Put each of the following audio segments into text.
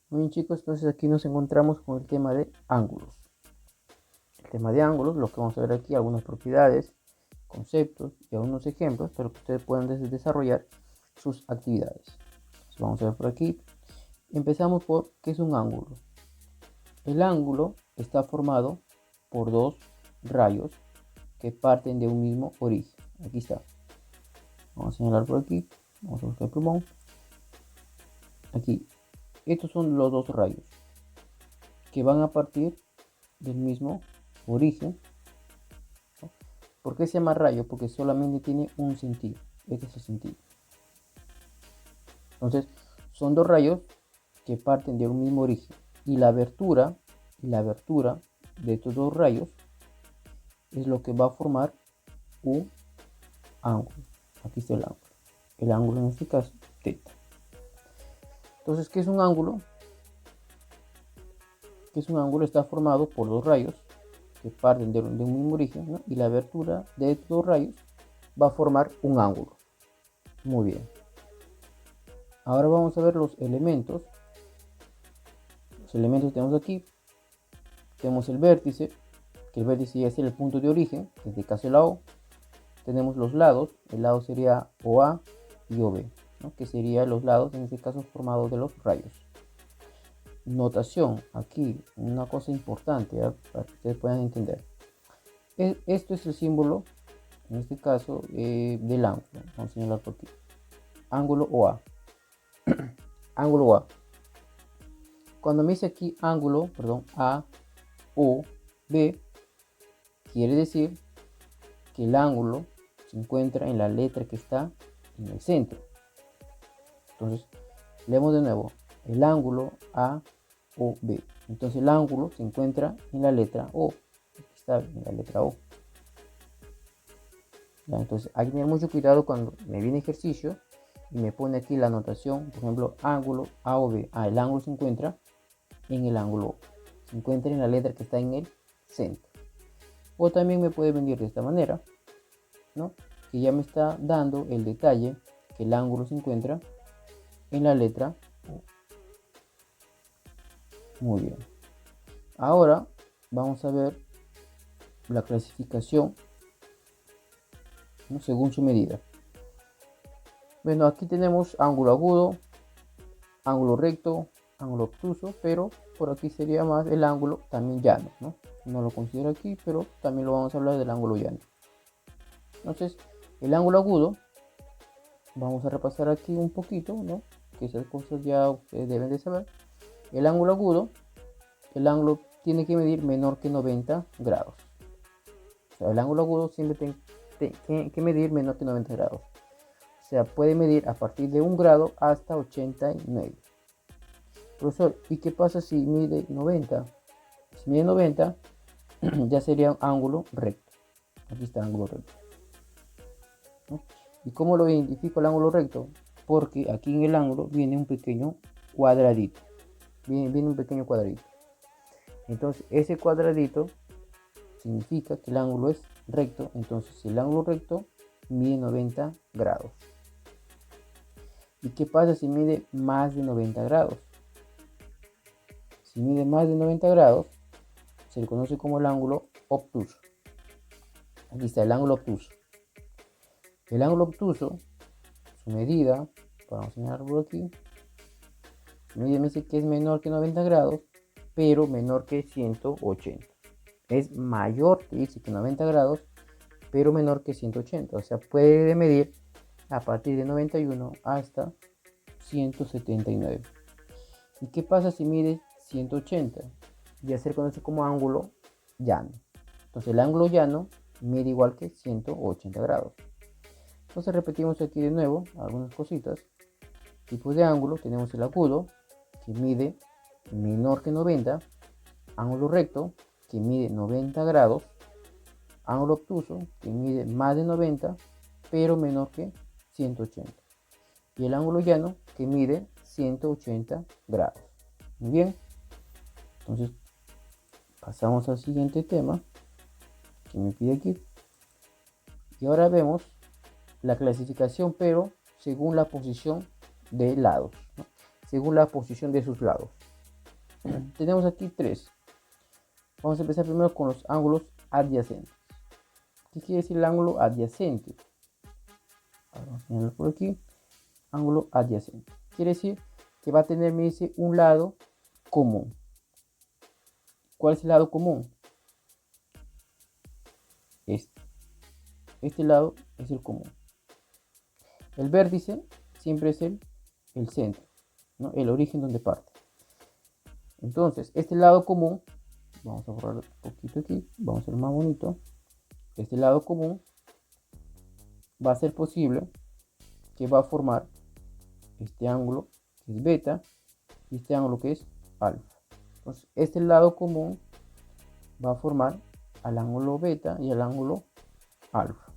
Muy bien, chicos, entonces aquí nos encontramos con el tema de ángulos. El tema de ángulos, lo que vamos a ver aquí, algunas propiedades, conceptos y algunos ejemplos para que ustedes puedan desarrollar sus actividades. Entonces, vamos a ver por aquí. Empezamos por ¿qué es un ángulo? El ángulo está formado por dos rayos que parten de un mismo origen. Aquí está. Vamos a señalar por aquí. Vamos a buscar el plumón. Aquí. Estos son los dos rayos que van a partir del mismo origen. ¿Por qué se llama rayo? Porque solamente tiene un sentido. Este es el sentido. Entonces, son dos rayos que parten de un mismo origen. Y la abertura de estos dos rayos es lo que va a formar un ángulo. Aquí está el ángulo. El ángulo en este caso, θ. Entonces, ¿qué es un ángulo? Que es un ángulo está formado por dos rayos que parten de un mismo origen, ¿no? Y la abertura de estos dos rayos va a formar un ángulo. Muy bien. Ahora vamos a ver los elementos. Los elementos que tenemos aquí. Tenemos el vértice, que el vértice ya es el punto de origen, en este caso la O. Tenemos los lados, el lado sería OA y OB, ¿no? Que serían los lados, en este caso formados de los rayos. Notación, aquí una cosa importante, ¿eh? Para que ustedes puedan entender. Esto es el símbolo, en este caso, del ángulo. Vamos a señalar por aquí. Ángulo OA. Ángulo OA. Cuando me dice aquí ángulo, perdón, A, O, B, quiere decir que el ángulo se encuentra en la letra que está en el centro. Entonces, leemos de nuevo. El ángulo A, O, B. Entonces, el ángulo se encuentra en la letra O. Aquí está en la letra O. ¿Ya? Entonces, hay que tener mucho cuidado cuando me viene ejercicio y me pone aquí la anotación, por ejemplo, ángulo A o B. El ángulo se encuentra en el ángulo O. Se encuentra en la letra que está en el centro. O también me puede venir de esta manera, ¿no? Que ya me está dando el detalle que el ángulo se encuentra en la letra O. Muy bien. Ahora vamos a ver la clasificación, ¿no? Según su medida. Bueno, aquí tenemos ángulo agudo, ángulo recto, ángulo obtuso, pero por aquí sería más el ángulo también llano, ¿no? No lo considero aquí, pero también lo vamos a hablar del ángulo llano. Entonces, el ángulo agudo, vamos a repasar aquí un poquito, ¿no? Que esas cosas ya ustedes deben de saber. El ángulo agudo, el ángulo tiene que medir menor que 90 grados. O sea, el ángulo agudo siempre tiene que medir menor que 90 grados. O sea, puede medir a partir de 1 grado hasta 89. Profesor, ¿y qué pasa si mide 90? Si mide 90, ya sería un ángulo recto. Aquí está el ángulo recto, ¿no? ¿Y cómo lo identifico el ángulo recto? Porque aquí en el ángulo viene un pequeño cuadradito. Viene un pequeño cuadradito. Entonces, ese cuadradito significa que el ángulo es recto. Entonces, si el ángulo recto mide 90 grados. ¿Y qué pasa si mide más de 90 grados? Si mide más de 90 grados, se le conoce como el ángulo obtuso. Aquí está el ángulo obtuso. El ángulo obtuso, su medida, vamos a señalar por aquí, su medida me dice que es menor que 90 grados, pero menor que 180. Es mayor, que dice que 90 grados, pero menor que 180. O sea, puede medir a partir de 91 hasta 179. ¿Y qué pasa si mide 180? Ya se conoce como ángulo llano. Entonces el ángulo llano mide igual que 180 grados. Entonces repetimos aquí de nuevo algunas cositas. Tipos de ángulo, tenemos el agudo, que mide menor que 90, ángulo recto, que mide 90 grados, ángulo obtuso, que mide más de 90, pero menor que 180. Y el ángulo llano, que mide 180 grados. Muy bien. Entonces, pasamos al siguiente tema que me pide aquí. Y ahora vemos la clasificación, pero según la posición de lados, ¿no? Según la posición de sus lados. Tenemos aquí tres. Vamos a empezar primero con los ángulos adyacentes. ¿Qué quiere decir el ángulo adyacente? Vamos a ponerlo por aquí. Ángulo adyacente. Quiere decir que va a tener, me dice, un lado común. ¿Cuál es el lado común? Este lado es el común. El vértice siempre es el centro, ¿no? El origen donde parte. Entonces, este lado común, vamos a borrar un poquito aquí, vamos a hacerlo más bonito. Este lado común va a ser posible que va a formar este ángulo que es beta y este ángulo que es alfa. Entonces, este lado común va a formar al ángulo beta y al ángulo alfa.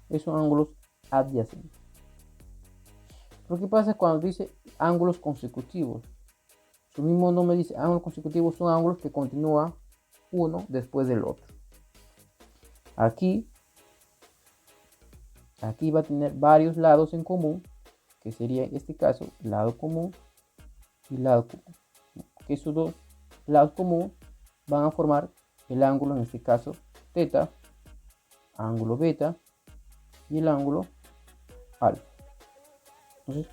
Esos son ángulos adyacentes. Pero ¿qué pasa cuando dice ángulos consecutivos? Su mismo nombre dice ángulos consecutivos son ángulos que continúan uno después del otro. Aquí va a tener varios lados en común, que sería en este caso lado común y lado común. Que esos dos lados comunes van a formar el ángulo, en este caso teta, ángulo beta y el ángulo alfa. Entonces,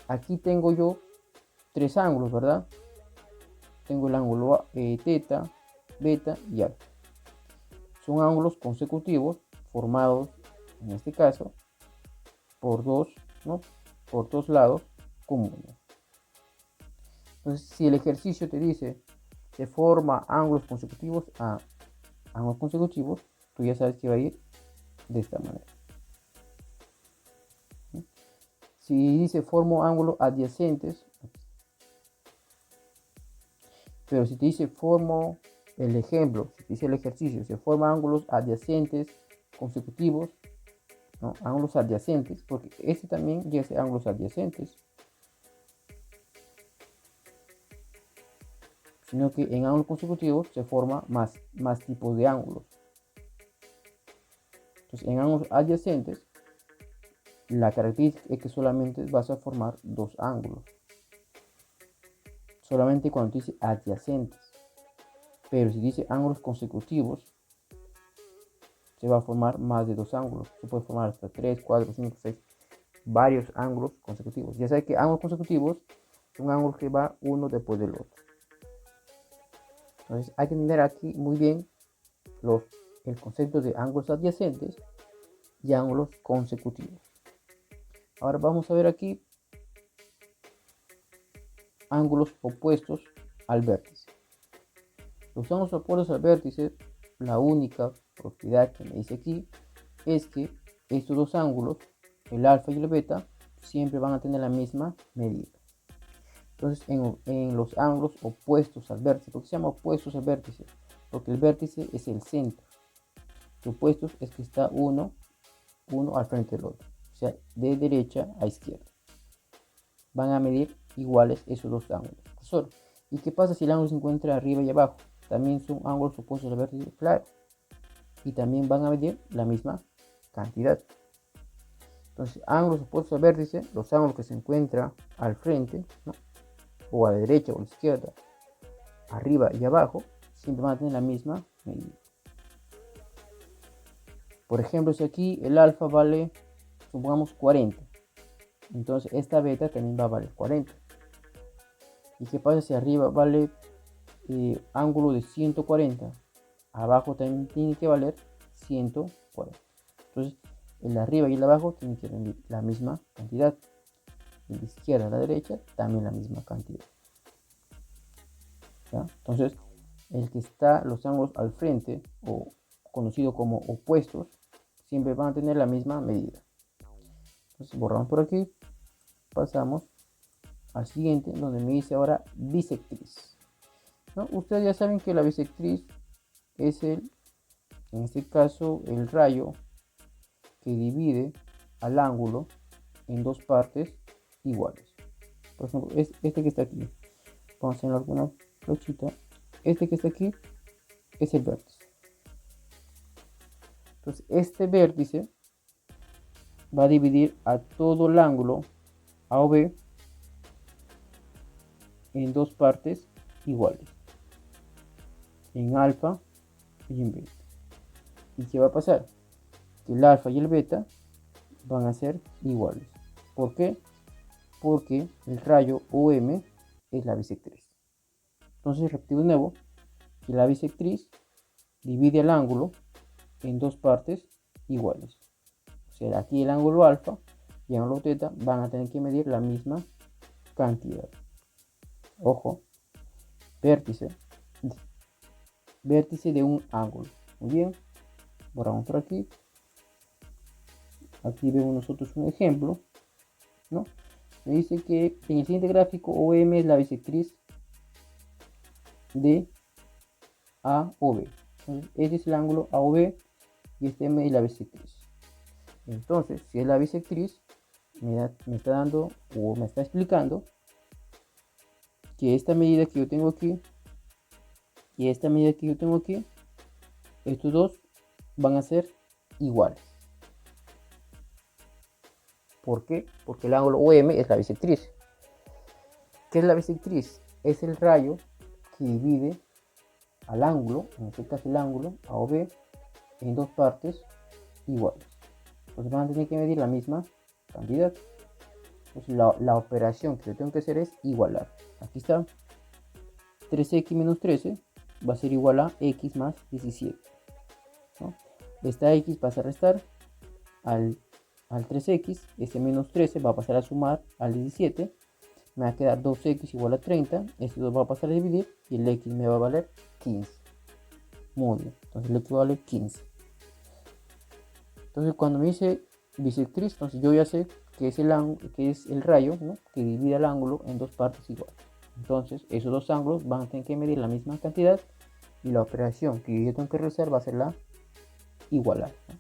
aquí tengo yo tres ángulos, ¿verdad? Tengo el ángulo teta, beta y alfa. Son ángulos consecutivos formados, en este caso, por dos, ¿no? Por dos lados comunes. Entonces, si el ejercicio te dice se forma ángulos consecutivos a ángulos consecutivos, tú ya sabes que va a ir de esta manera. Si dice formo ángulos adyacentes, pero si te dice formo el ejemplo, si te dice el ejercicio, se forma ángulos adyacentes consecutivos, ¿no? Ángulos adyacentes, porque este también llega a ser ángulos adyacentes, sino que en ángulos consecutivos se forma más tipos de ángulos. Entonces, en ángulos adyacentes, la característica es que solamente vas a formar dos ángulos. Solamente cuando dice adyacentes. Pero si dice ángulos consecutivos, se va a formar más de dos ángulos. Se puede formar hasta 3, 4, 5, 6, varios ángulos consecutivos. Ya sabes que ángulos consecutivos son ángulos que va uno después del otro. Entonces hay que entender aquí muy bien el concepto de ángulos adyacentes y ángulos consecutivos. Ahora vamos a ver aquí ángulos opuestos al vértice. Los ángulos opuestos al vértice, la única propiedad que me dice aquí es que estos dos ángulos, el alfa y el beta, siempre van a tener la misma medida. Entonces, en los ángulos opuestos al vértice, ¿por qué se llama opuestos al vértice? Porque el vértice es el centro. Los opuestos es que está uno al frente del otro, o sea, de derecha a izquierda. Van a medir iguales esos dos ángulos. Profesor, ¿y qué pasa si el ángulo se encuentra arriba y abajo? También son ángulos opuestos al vértice, claro. Y también van a medir la misma cantidad. Entonces, ángulos opuestos al vértice, los ángulos que se encuentran al frente, ¿no? O a la derecha o a la izquierda, arriba y abajo, siempre van a tener la misma medida. Por ejemplo, si aquí el alfa vale, supongamos 40, entonces esta beta también va a valer 40. ¿Y qué pasa si arriba vale ángulo de 140? Abajo también tiene que valer 140. Entonces, el de arriba y el de abajo tienen que rendir la misma cantidad. El de izquierda a la derecha también la misma cantidad. ¿Ya? Entonces, los ángulos al frente, o conocido como opuestos, siempre van a tener la misma medida. Entonces, borramos por aquí, pasamos al siguiente, donde me dice ahora bisectriz. ¿No? Ustedes ya saben que la bisectriz es en este caso, el rayo que divide al ángulo en dos partes iguales. Por ejemplo, este que está aquí, vamos a hacer alguna flechita. Este que está aquí es el vértice. Entonces, este vértice va a dividir a todo el ángulo A o B en dos partes iguales, en alfa y en beta. ¿Y qué va a pasar? Que el alfa y el beta van a ser iguales. ¿Por qué? Porque el rayo OM es la bisectriz. Entonces repetimos de nuevo que la bisectriz divide el ángulo en dos partes iguales. O sea, aquí el ángulo alfa y el ángulo teta van a tener que medir la misma cantidad. Ojo, vértice de un ángulo. Muy bien, borramos por aquí. Aquí vemos nosotros un ejemplo, ¿no? Me dice que en el siguiente gráfico OM es la bisectriz de AOB. Entonces, este es el ángulo AOB y este M es la bisectriz. Entonces, si es la bisectriz, me está dando o me está explicando que esta medida que yo tengo aquí y esta medida que yo tengo aquí, estos dos van a ser iguales. ¿Por qué? Porque el ángulo OM es la bisectriz. ¿Qué es la bisectriz? Es el rayo que divide al ángulo, en este caso el ángulo AOB, en dos partes iguales. Entonces van a tener que medir la misma cantidad. Entonces la operación que yo tengo que hacer es igualar. Aquí está. 3x menos 13 va a ser igual a x más 17. ¿No? Esta x pasa a restar al 3x, este menos 13 va a pasar a sumar al 17, me va a quedar 2x igual a 30, este 2 va a pasar a dividir y el x me va a valer 15. Muy bien, entonces el x va a valer 15. Entonces cuando me dice bisectriz, entonces yo ya sé que es el rayo, ¿no?, que divide el ángulo en dos partes iguales. Entonces esos dos ángulos van a tener que medir la misma cantidad y la operación que yo tengo que realizar va a ser la igualar, ¿no?